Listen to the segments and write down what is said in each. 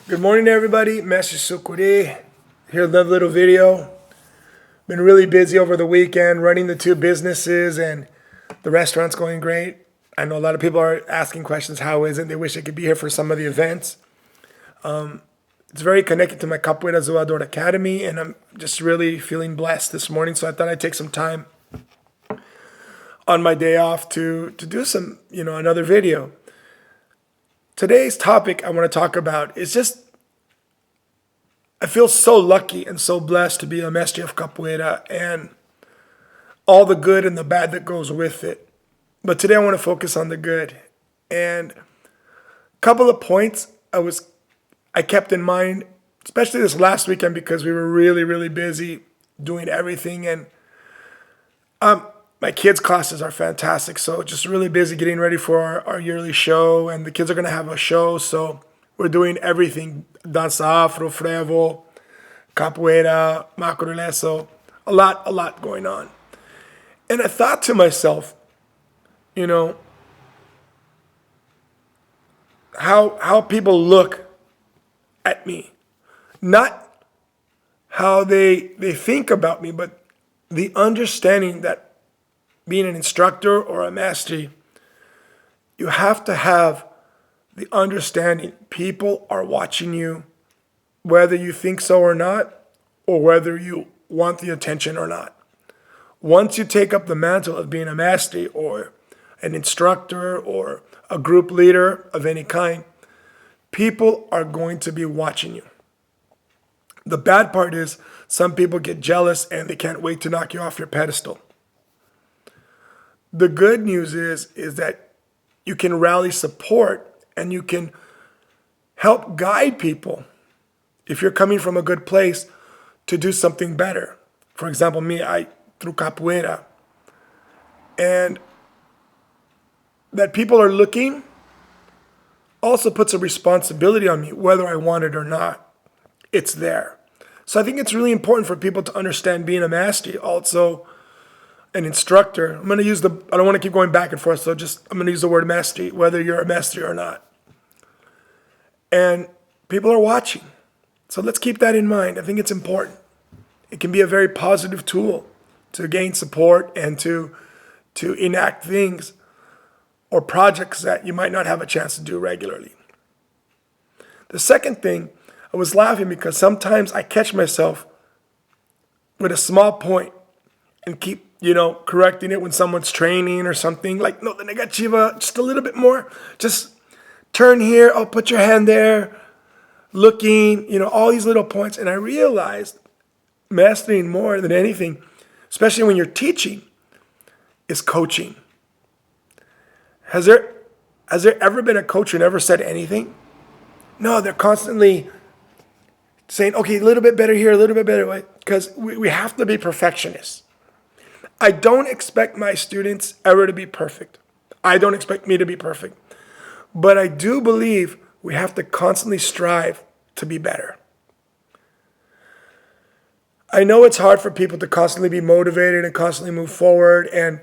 Good morning, everybody. Mestre here, another little video. Been really busy over the weekend running the two businesses, and the restaurant's going great. I know a lot of people are asking questions, how is it? They wish they could be here for some of the events. It's very connected to my Capoeira Zoador Academy, and I'm just really feeling blessed this morning. So I thought I'd take some time on my day off to do some, another video. Today's topic I want to talk about is just, I feel so lucky and so blessed to be a Mestre of Capoeira and all the good and the bad that goes with it. But today I want to focus on the good. And a couple of points I kept in mind, especially this last weekend because we were really, really busy doing everything. And my kids' classes are fantastic. So just really busy getting ready for our yearly show. And the kids are going to have a show. So we're doing everything. Dança Afro, Frevo, Capoeira, Macroleso. A lot going on. And I thought to myself, how people look at me. Not how they think about me, but the understanding that being an instructor or a master, you have to have the understanding people are watching you, whether you think so or not, or whether you want the attention or not. Once you take up the mantle of being a master or an instructor or a group leader of any kind, people are going to be watching you. The bad part is some people get jealous and they can't wait to knock you off your pedestal. The good news is that you can rally support and you can help guide people if you're coming from a good place to do something better. For example, me, through Capoeira, and that people are looking also puts a responsibility on me, whether I want it or not. It's there. So I think it's really important for people to understand being a master, also an instructor. I don't want to keep going back and forth, so I'm going to use the word master, whether you're a master or not. And people are watching. So let's keep that in mind. I think it's important. It can be a very positive tool to gain support and to enact things or projects that you might not have a chance to do regularly. The second thing, I was laughing because sometimes I catch myself with a small point and keep, correcting it when someone's training or something. Like, no, the negativa, just a little bit more. Just turn here, put your hand there, looking, all these little points. And I realized mastering more than anything, especially when you're teaching, is coaching. Has there ever been a coach who never said anything? No, they're constantly saying, okay, a little bit better here, a little bit better, because we have to be perfectionists. I don't expect my students ever to be perfect. I don't expect me to be perfect. But I do believe we have to constantly strive to be better. I know it's hard for people to constantly be motivated and constantly move forward, and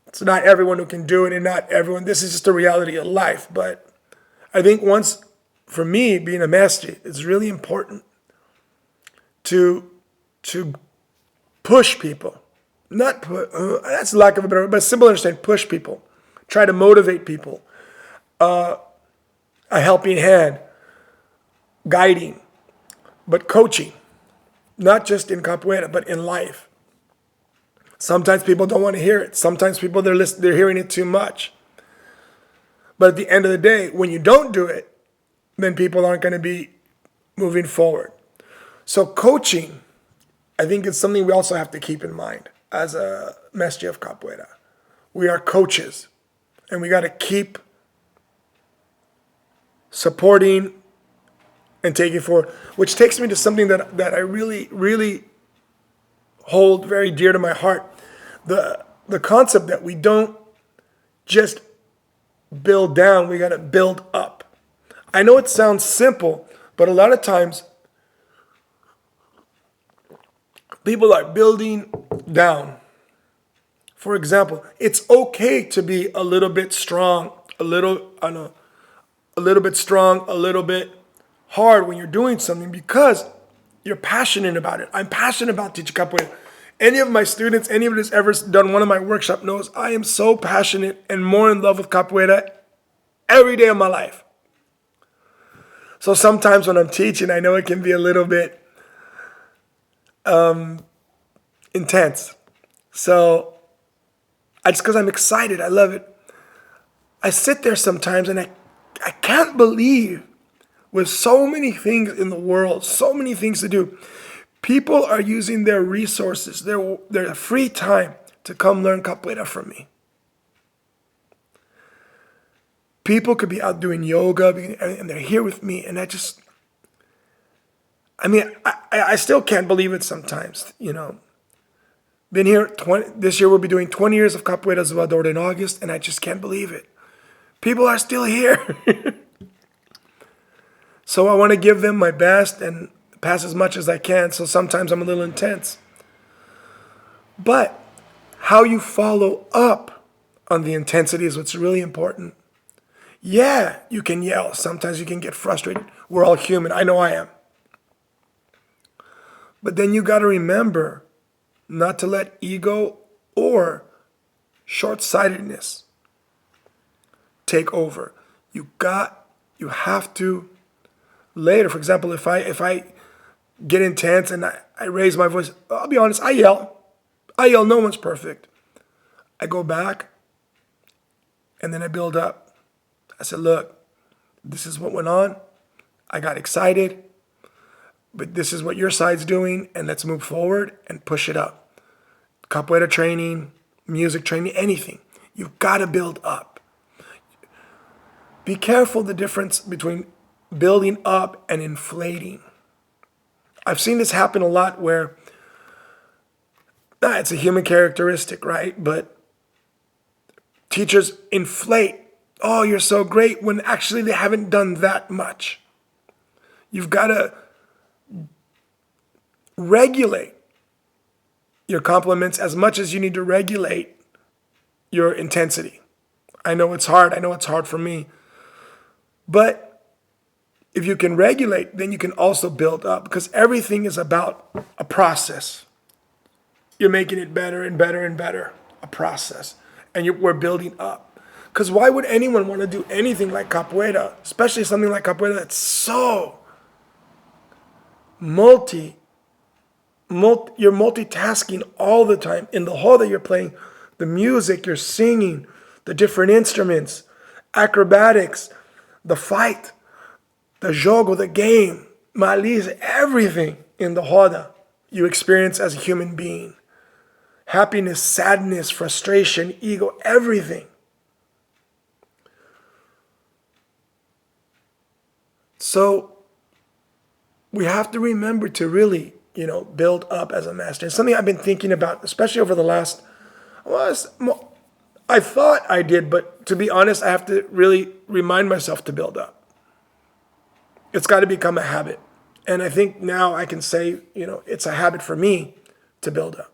it's not everyone who can do it, and not everyone. This is just the reality of life. But I think for me, being a master, it's really important to push people. Not put, that's lack of a better word, but simple understanding, push people. Try to motivate people. A helping hand, guiding, but coaching. Not just in capoeira, but in life. Sometimes people don't want to hear it. Sometimes people, they're hearing it too much. But at the end of the day, when you don't do it, then people aren't going to be moving forward. So coaching, I think it's something we also have to keep in mind as a Mestre of Capoeira. We are coaches, and we got to keep supporting and taking forward, which takes me to something that I really, really hold very dear to my heart. The concept that we don't just build down, we got to build up. I know it sounds simple, but a lot of times people are building down. For example, it's okay to be a little bit strong, a little bit hard when you're doing something because you're passionate about it. I'm passionate about teaching capoeira. Any of my students, anyone who's ever done one of my workshops knows I am so passionate and more in love with capoeira every day of my life. So sometimes when I'm teaching, I know it can be a little bit intense. So because I'm excited, I love it. I sit there sometimes and I can't believe with so many things in the world, so many things to do, people are using their resources, their free time to come learn capoeira from me. People could be out doing yoga and they're here with me, and I still can't believe it sometimes, Been here, this year we'll be doing 20 years of Capoeira Zoador in August, and I just can't believe it. People are still here. So I want to give them my best and pass as much as I can, so sometimes I'm a little intense. But how you follow up on the intensity is what's really important. Yeah, you can yell. Sometimes you can get frustrated. We're all human. I know I am. But then you got to remember not to let ego or short-sightedness take over. You have to later, for example, if I get intense and I raise my voice, I'll be honest, I yell. No one's perfect. I go back and then I build up. I said, look, this is what went on. I got excited, but this is what your side's doing, and let's move forward and push it up. Capoeira training, music training, anything. You've got to build up. Be careful the difference between building up and inflating. I've seen this happen a lot where it's a human characteristic, right? But teachers inflate. Oh, you're so great, when actually they haven't done that much. You've got to regulate your compliments as much as you need to regulate your intensity. I know it's hard. I know it's hard for me. But if you can regulate, then you can also build up, because everything is about a process. You're making it better and better and better, a process. And we're building up. Because why would anyone want to do anything like capoeira, especially something like capoeira that's so you're multitasking all the time. In the hall that you're playing, the music, you're singing, the different instruments, acrobatics, the fight, the jogo, the game, malise, everything in the roda you experience as a human being. Happiness, sadness, frustration, ego, everything. So we have to remember to really, build up as a master. It's something I've been thinking about, especially over the last, I thought I did, but to be honest, I have to really remind myself to build up. It's got to become a habit. And I think now I can say, it's a habit for me to build up.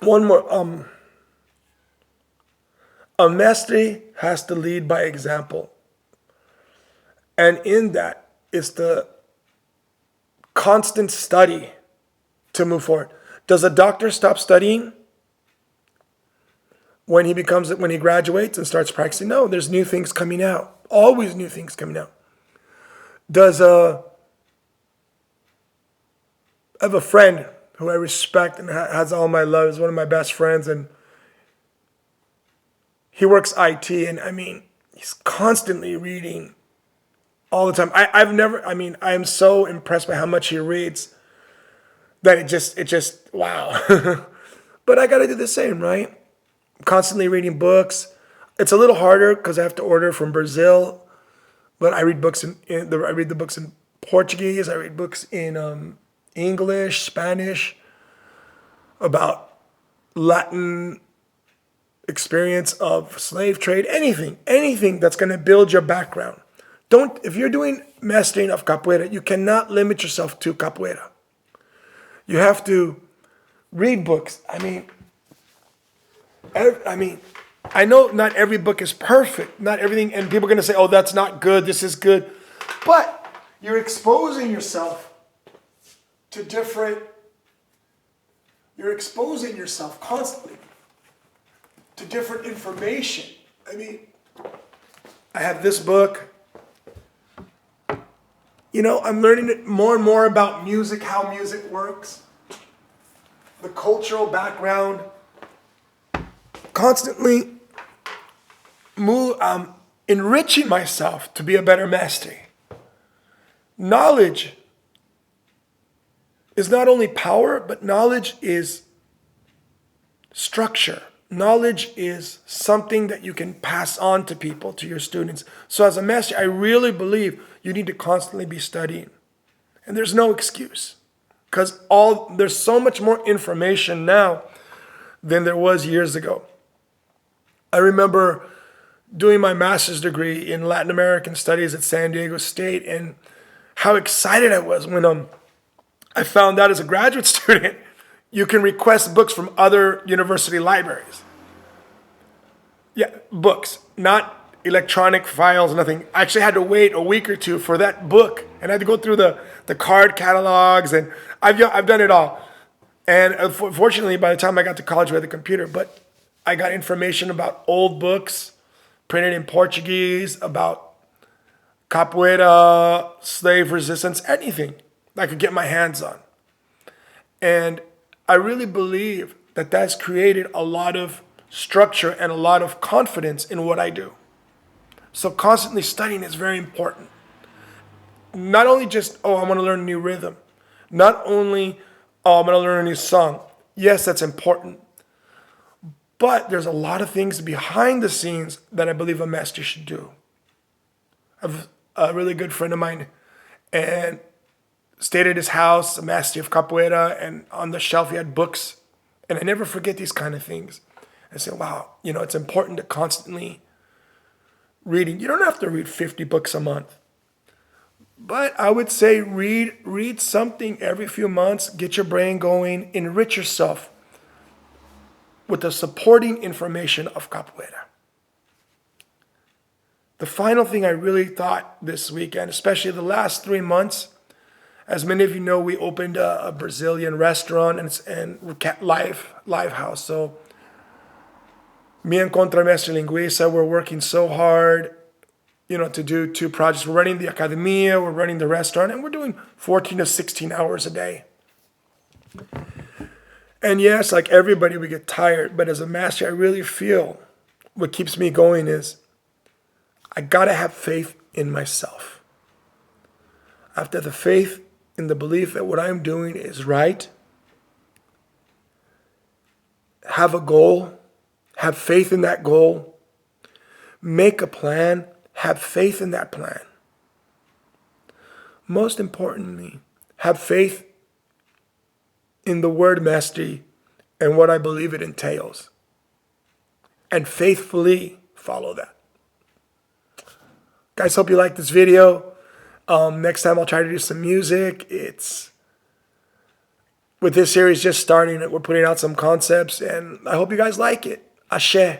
One more. A mestre has to lead by example. And in that is the constant study to move forward. Does a doctor stop studying when he graduates and starts practicing? No, there's new things coming out. Always new things coming out. I have a friend who I respect and has all my love. He's one of my best friends, and he works IT, and he's constantly reading all the time. I am so impressed by how much he reads that it just, wow. But I got to do the same, right? I'm constantly reading books. It's a little harder because I have to order from Brazil, but I read books I read the books in Portuguese. I read books in English, Spanish, about Latin experience of slave trade, anything that's going to build your background. If you're doing mastering of capoeira, you cannot limit yourself to capoeira. You have to read books. I know not every book is perfect, not everything, and people are going to say, oh, that's not good, this is good. But you're exposing yourself to you're exposing yourself constantly to different information. I mean, I have this book. You know, I'm learning more and more about music, how music works, the cultural background. Constantly enriching myself to be a better mestre. Knowledge is not only power, but knowledge is structure. Knowledge is something that you can pass on to people, to your students. So as a mestre, I really believe you need to constantly be studying. And there's no excuse. Because there's so much more information now than there was years ago. I remember doing my master's degree in Latin American Studies at San Diego State, and how excited I was when I found out as a graduate student you can request books from other university libraries. Yeah, books, not electronic files, nothing. I actually had to wait a week or two for that book, and I had to go through the card catalogs, and I've done it all. And fortunately, by the time I got to college, we had the computer, but I got information about old books printed in Portuguese, about capoeira, slave resistance, anything I could get my hands on. And I really believe that that's created a lot of structure and a lot of confidence in what I do. So constantly studying is very important. Not only just, oh, I want to learn a new rhythm. Not only, oh, I'm going to learn a new song. Yes, that's important. But there's a lot of things behind the scenes that I believe a mestre should do. I have a really good friend of mine, and stayed at his house, a master of capoeira, and on the shelf he had books. And I never forget these kind of things. I say, wow, you know, it's important to constantly reading. You don't have to read 50 books a month. But I would say read something every few months, get your brain going, enrich yourself with the supporting information of capoeira. The final thing I really thought this weekend, especially the last 3 months, as many of you know, we opened a Brazilian restaurant and live house. So me and Contra Mestre Linguiça, we're working so hard, you know, to do 2 projects. We're running the academia, we're running the restaurant, and we're doing 14 to 16 hours a day. And yes, like everybody, we get tired. But as a master, I really feel what keeps me going is I gotta have faith in myself. I have to have the faith in the belief that what I'm doing is right. Have a goal. Have faith in that goal. Make a plan. Have faith in that plan. Most importantly, have faith in the word mestre and what I believe it entails. And faithfully follow that. Guys, hope you liked this video. Next time I'll try to do some music. With this series just starting, we're putting out some concepts, and I hope you guys like it. Ashe.